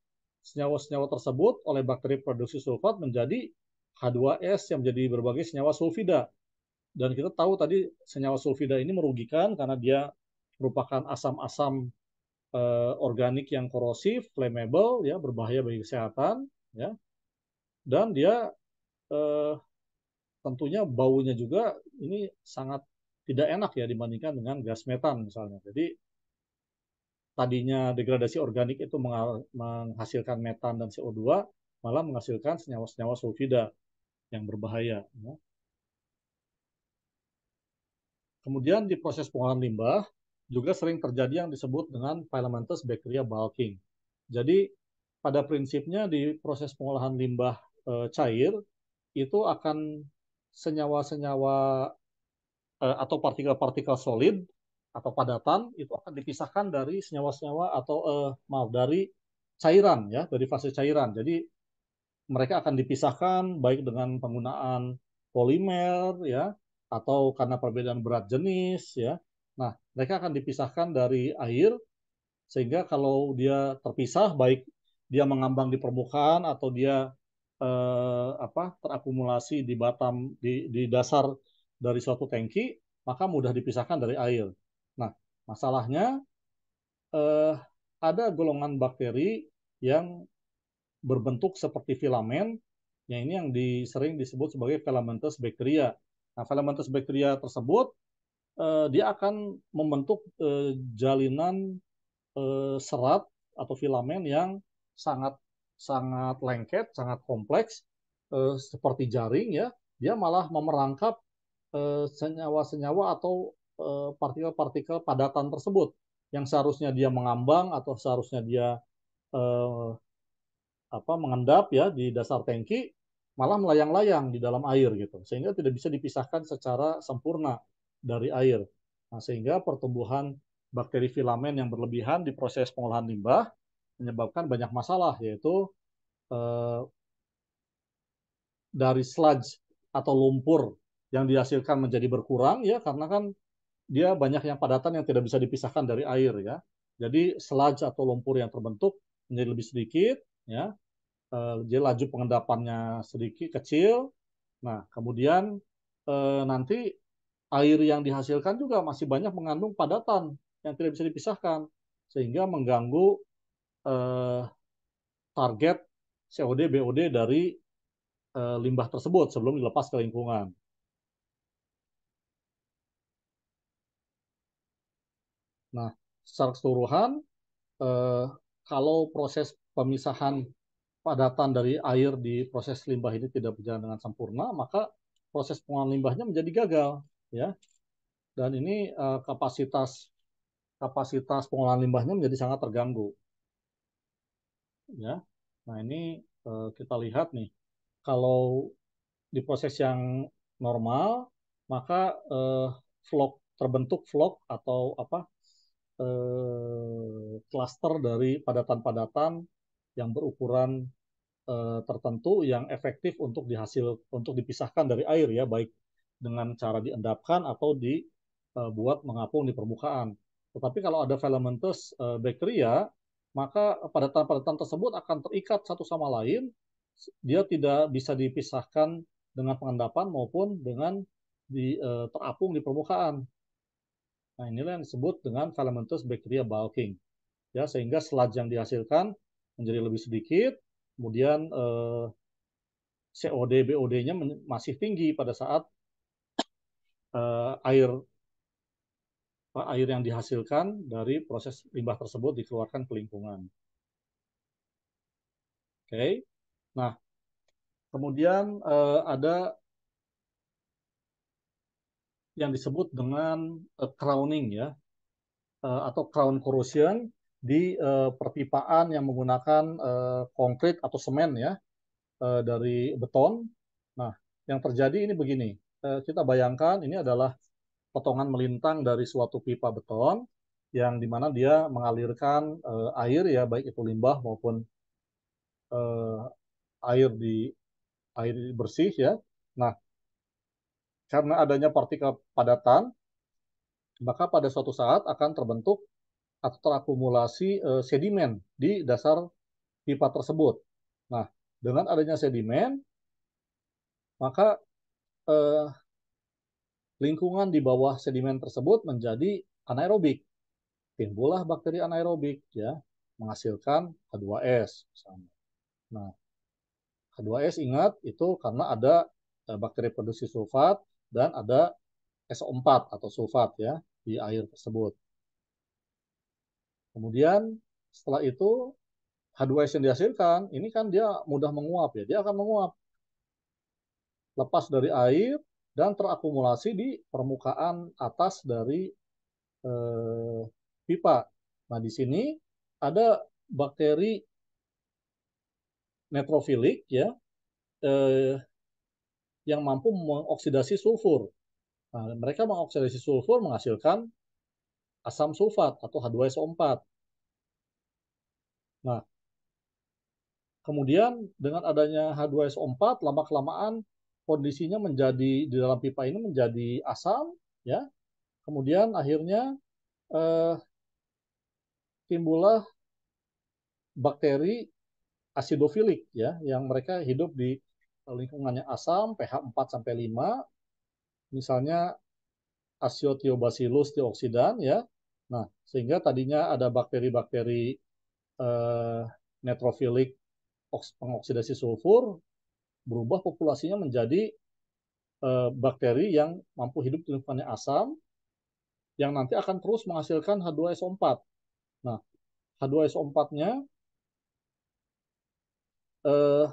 senyawa-senyawa tersebut oleh bakteri produksi sulfat menjadi H2S yang menjadi berbagai senyawa sulfida. Dan kita tahu tadi senyawa sulfida ini merugikan karena dia merupakan asam-asam organik yang korosif, flammable, ya berbahaya bagi kesehatan, ya. Dan dia tentunya baunya juga ini sangat tidak enak ya dibandingkan dengan gas metan misalnya. Jadi tadinya degradasi organik itu menghasilkan metan dan CO2, malah menghasilkan senyawa-senyawa sulfida yang berbahaya. Ya. Kemudian di proses pengolahan limbah juga sering terjadi yang disebut dengan filamentous bacteria bulking. Jadi pada prinsipnya di proses pengolahan limbah cair itu akan senyawa-senyawa atau partikel-partikel solid atau padatan itu akan dipisahkan dari senyawa-senyawa atau maaf dari cairan ya, dari fase cairan. Jadi mereka akan dipisahkan baik dengan penggunaan polimer ya atau karena perbedaan berat jenis ya. Nah, mereka akan dipisahkan dari air sehingga kalau dia terpisah baik dia mengambang di permukaan atau dia terakumulasi di batam di dasar dari suatu tangki maka mudah dipisahkan dari air. Nah, masalahnya eh, ada golongan bakteri yang berbentuk seperti filamen, yang ini yang sering disebut sebagai filamentous bacteria. Nah, filamentous bacteria tersebut dia akan membentuk jalinan serat atau filamen yang sangat sangat lengket, sangat kompleks, seperti jaring ya. Dia malah memerangkap senyawa-senyawa atau partikel-partikel padatan tersebut yang seharusnya dia mengambang atau seharusnya dia eh, mengendap ya di dasar tangki malah melayang-layang di dalam air gitu sehingga tidak bisa dipisahkan secara sempurna dari air. Nah, sehingga pertumbuhan bakteri filamen yang berlebihan di proses pengolahan limbah menyebabkan banyak masalah yaitu eh, dari sludge atau lumpur yang dihasilkan menjadi berkurang ya karena kan dia banyak yang padatan yang tidak bisa dipisahkan dari air ya. Jadi sludge atau lumpur yang terbentuk menjadi lebih sedikit ya. Jadi laju pengendapannya sedikit kecil. Nah, kemudian nanti air yang dihasilkan juga masih banyak mengandung padatan yang tidak bisa dipisahkan sehingga mengganggu eh, target COD BOD dari limbah tersebut sebelum dilepas ke lingkungan. Nah, secara keseluruhan eh, kalau proses pemisahan padatan dari air di proses limbah ini tidak berjalan dengan sempurna, maka proses pengolahan limbahnya menjadi gagal, ya. Dan ini kapasitas kapasitas pengolahan limbahnya menjadi sangat terganggu, ya. Nah ini kita lihat nih, kalau di proses yang normal, maka vlog terbentuk vlog atau cluster dari padatan-padatan yang berukuran tertentu yang efektif untuk dipisahkan dari air ya baik dengan cara diendapkan atau dibuat mengapung di permukaan. Tetapi kalau ada filamentous bacteria, maka padatan-padatan tersebut akan terikat satu sama lain, dia tidak bisa dipisahkan dengan pengendapan maupun dengan terapung di permukaan. Nah, inilah yang disebut dengan filamentous bacteria bulking. Ya, sehingga sludge yang dihasilkan menjadi lebih sedikit, kemudian COD BOD-nya masih tinggi pada saat air air yang dihasilkan dari proses limbah tersebut dikeluarkan ke lingkungan. Oke, okay. Nah kemudian ada yang disebut dengan crowning ya atau crown corrosion di perpipaan yang menggunakan konkrit atau semen ya dari beton. Nah, yang terjadi ini begini, kita bayangkan ini adalah potongan melintang dari suatu pipa beton yang dimana dia mengalirkan air ya baik itu limbah maupun eh, air di air bersih ya. Nah, karena adanya partikel padatan, maka pada suatu saat akan terbentuk atau terakumulasi sedimen di dasar pipa tersebut. Nah, dengan adanya sedimen, maka eh, lingkungan di bawah sedimen tersebut menjadi anaerobik. Timbullah bakteri anaerobik ya, menghasilkan H2S misalnya. Nah, H2S ingat itu karena ada bakteri produksi sulfat, dan ada SO4 atau sulfat ya di air tersebut. Kemudian setelah itu H2S yang dihasilkan ini kan dia mudah menguap ya, dia akan menguap lepas dari air dan terakumulasi di permukaan atas dari pipa. Nah, di sini ada bakteri netrofilik ya yang mampu mengoksidasi sulfur. Nah, mereka mengoksidasi sulfur menghasilkan asam sulfat atau H2SO4. Nah, kemudian dengan adanya H2SO4 lama-kelamaan kondisinya menjadi di dalam pipa ini menjadi asam ya. Kemudian akhirnya eh, timbullah bakteri asidofilik ya yang mereka hidup di lingkungannya asam pH 4 sampai 5, misalnya Asciotiobacillus dioksidan ya. Nah, sehingga tadinya ada bakteri-bakteri eh, netrofilik pengoksidasi sulfur berubah populasinya menjadi bakteri yang mampu hidup di lingkungannya asam yang nanti akan terus menghasilkan H2SO4. Nah, H2SO4-nya eh,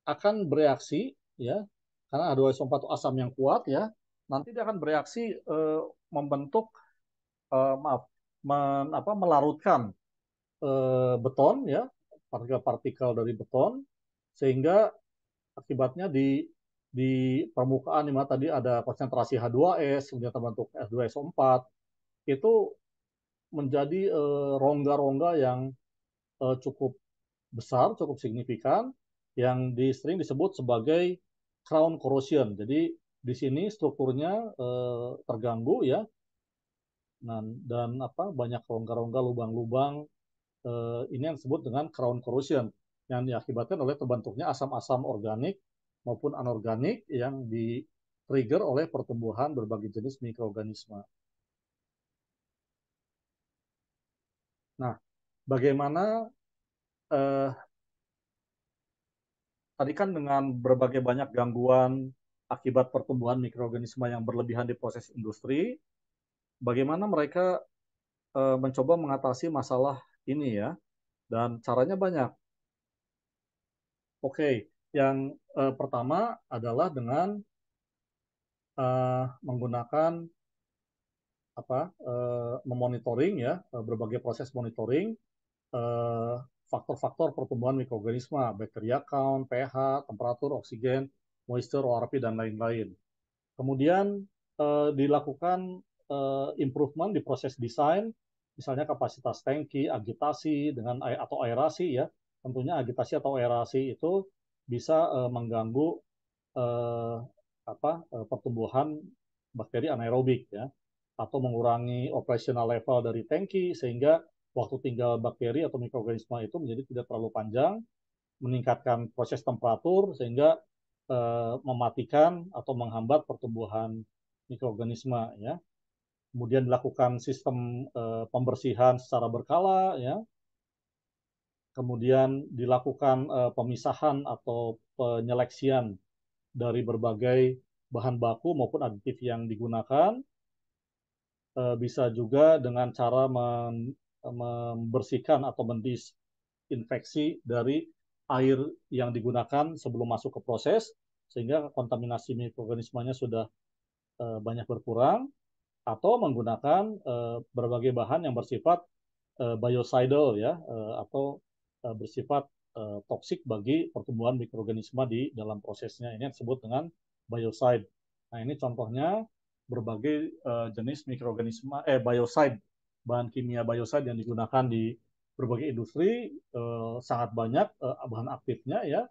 akan bereaksi ya karena H2SO4 itu asam yang kuat ya. Nanti dia akan bereaksi membentuk maaf melarutkan beton ya, partikel-partikel dari beton sehingga akibatnya di permukaan di mana tadi ada konsentrasi H2S kemudian terbentuk H2SO4 itu menjadi rongga-rongga yang cukup besar, cukup signifikan yang sering disebut sebagai crown corrosion. Jadi di sini strukturnya terganggu ya, dan banyak rongga-rongga, lubang-lubang ini yang disebut dengan crown corrosion yang diakibatkan oleh terbentuknya asam-asam organik maupun anorganik yang di-trigger oleh pertumbuhan berbagai jenis mikroorganisme. Nah, bagaimana eh, tadi kan dengan berbagai banyak gangguan akibat pertumbuhan mikroorganisme yang berlebihan di proses industri, bagaimana mereka mencoba mengatasi masalah ini ya, dan caranya banyak. Oke, yang pertama adalah dengan menggunakan memonitoring ya, berbagai proses monitoring faktor-faktor pertumbuhan mikroorganisme, bakteria count, pH, temperatur, oksigen, moisture, ORP, dan lain-lain. Kemudian dilakukan improvement di proses desain, misalnya kapasitas tangki, agitasi dengan atau aerasi ya. Tentunya agitasi atau aerasi itu bisa mengganggu eh, pertumbuhan bakteri anaerobik ya, atau mengurangi operational level dari tangki sehingga waktu tinggal bakteri atau mikroorganisme itu menjadi tidak terlalu panjang, meningkatkan proses temperatur sehingga mematikan atau menghambat pertumbuhan mikroorganisme ya. Kemudian dilakukan sistem pembersihan secara berkala ya. Kemudian dilakukan pemisahan atau penyeleksian dari berbagai bahan baku maupun aditif yang digunakan. Bisa juga dengan cara membersihkan atau mendisinfeksi dari air yang digunakan sebelum masuk ke proses sehingga kontaminasi mikroorganismenya sudah banyak berkurang, atau menggunakan berbagai bahan yang bersifat biocidal ya, atau bersifat toksik bagi pertumbuhan mikroorganisme di dalam prosesnya. Ini yang disebut dengan biocide. Nah, ini contohnya berbagai jenis mikroorganisme biocide, bahan kimia biocide yang digunakan di berbagai industri, sangat banyak bahan aktifnya ya,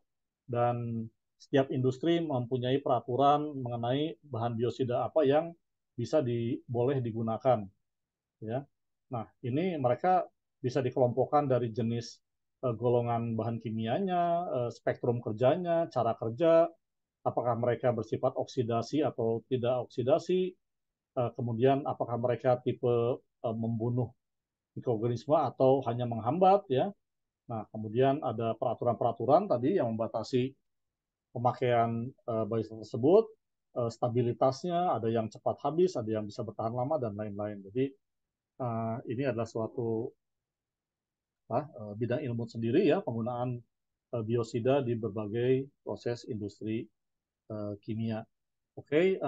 dan setiap industri mempunyai peraturan mengenai bahan biosida apa yang bisa boleh digunakan ya. Nah, ini mereka bisa dikelompokkan dari jenis golongan bahan kimianya, spektrum kerjanya, cara kerja, apakah mereka bersifat oksidasi atau tidak oksidasi, kemudian apakah mereka tipe membunuh mikroorganisme atau hanya menghambat ya. Nah, kemudian ada peraturan-peraturan tadi yang membatasi pemakaian biodiesel tersebut, stabilitasnya, ada yang cepat habis, ada yang bisa bertahan lama dan lain-lain. Jadi ini adalah suatu bidang ilmu sendiri ya, penggunaan biosida di berbagai proses industri kimia. Oke,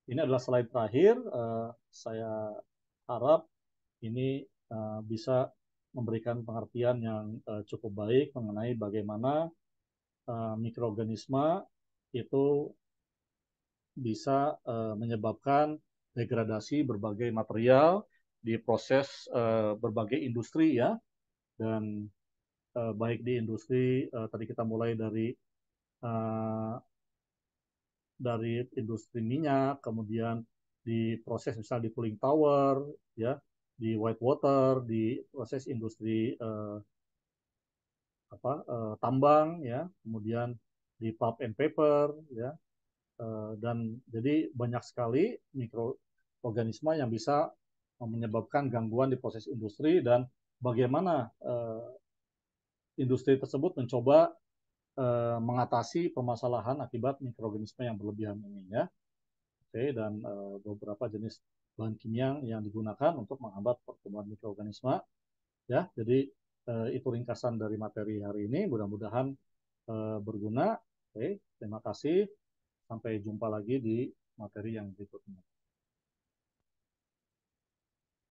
ini adalah slide terakhir. Saya harap ini bisa memberikan pengertian yang cukup baik mengenai bagaimana mikroorganisme itu bisa menyebabkan degradasi berbagai material di proses berbagai industri ya, dan baik di industri tadi kita mulai uh, dari industri minyak, kemudian di proses misalnya di cooling tower ya, di white water, di proses industri tambang ya, kemudian di pulp and paper ya. Dan jadi banyak sekali mikroorganisme yang bisa menyebabkan gangguan di proses industri, dan bagaimana industri tersebut mencoba mengatasi permasalahan akibat mikroorganisme yang berlebihan ini ya. Oke, dan beberapa jenis bahan kimia yang digunakan untuk menghambat pertumbuhan mikroorganisme ya. Jadi itu ringkasan dari materi hari ini, mudah-mudahan berguna. Oke, terima kasih. Sampai jumpa lagi di materi yang berikutnya.